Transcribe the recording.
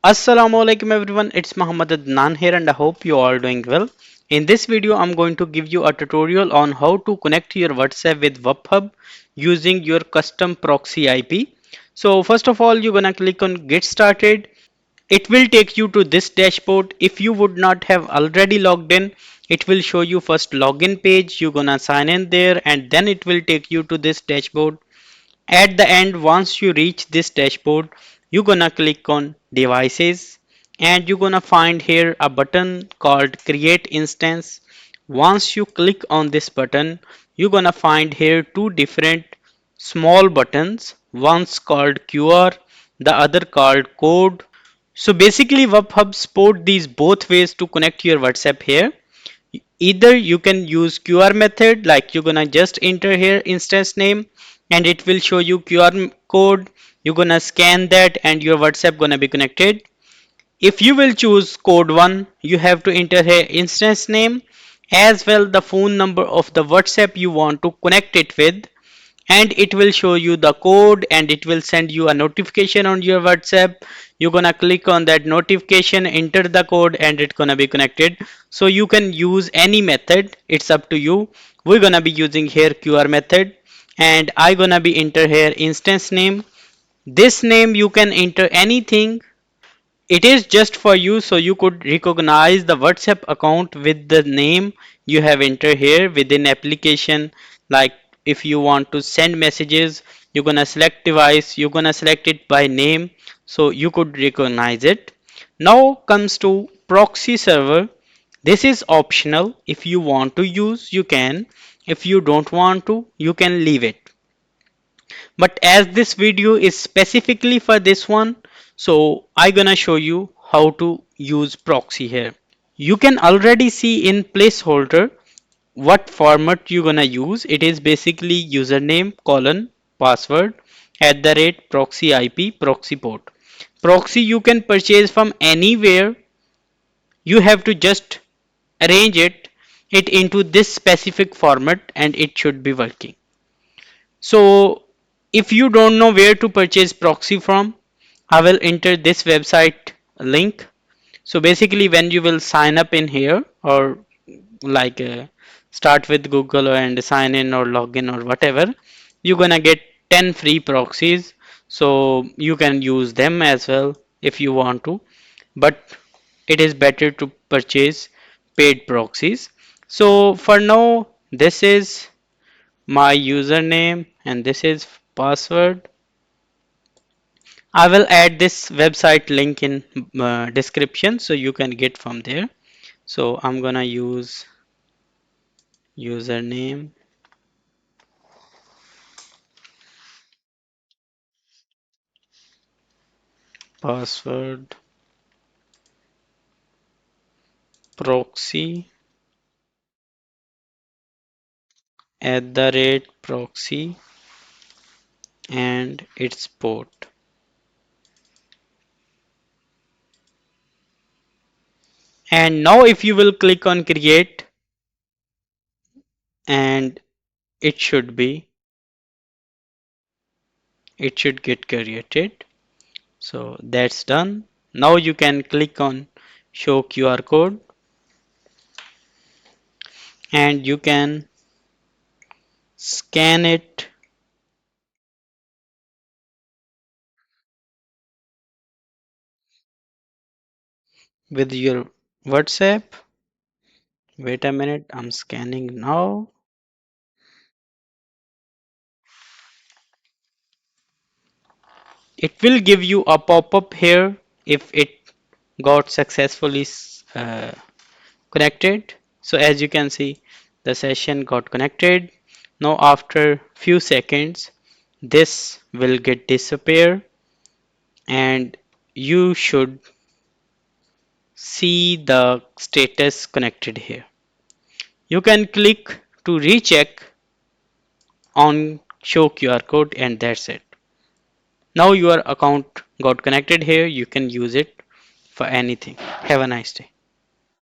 Assalamu alaikum everyone, it's Muhammad Adnan here and I hope you all doing well. In this video, I'm going to give you a tutorial on how to connect your WhatsApp with Wuphub using your custom proxy IP. So first of all, you're gonna click on get started. It will take you to this dashboard. If you would not have already logged in, it will show you first login page. You're gonna sign in there and then it will take you to this dashboard. At the end, once you reach this dashboard, you're gonna click on devices and you're gonna find here a button called create instance. Once you click on this button, you're gonna find here two different small buttons. One's called QR, the other called code. So basically, WebHub support these both ways to connect your WhatsApp here. Either you can use QR method, like you're gonna just enter here instance name and it will show you QR code. You're gonna scan that and your WhatsApp gonna be connected. If you will choose code 1, you have to enter here instance name as well the phone number of the WhatsApp you want to connect it with, and it will show you the code and it will send you a notification on your WhatsApp. You're gonna click on that notification, enter the code, and it's gonna be connected. So you can use any method, it's up to you. We're gonna be using here QR method and I gonna be enter here instance name. This name you can enter anything, it is just for you so you could recognize the WhatsApp account with the name you have entered here within application. Like if you want to send messages, you're gonna select device, you're gonna select it by name so you could recognize it. Now comes to proxy server. This is optional. If you want to use, you can. If you don't want to, you can leave it. But as this video is specifically for this one, so I gonna show you how to use proxy here. You can already see in placeholder what format you gonna use. It is basically username colon password at the rate proxy IP proxy port. Proxy you can purchase from anywhere. You have to just arrange it into this specific format and it should be working. So if you don't know where to purchase proxy from, I will enter this website link. So basically when you will sign up in here or like start with Google and sign in or log in or whatever, you're gonna get 10 free proxies. So you can use them as well if you want to, but it is better to purchase paid proxies. So for now, this is my username and this is password. I will add this website link in description so you can get from there. So I'm gonna use username, password, proxy at the rate proxy and its port. And now if you will click on create and it should be it should get created. So that's done. Now you can click on show QR code and you can scan it with your WhatsApp. Wait a minute, I'm scanning now. It will give you a pop-up here if it got successfully uh, connected. So as you can see, the session got connected. Now after few seconds, this will get disappear and you should see the status connected here. You can click to recheck on show QR code and that's it. Now your account got connected here. You can use it for anything. Have a nice day.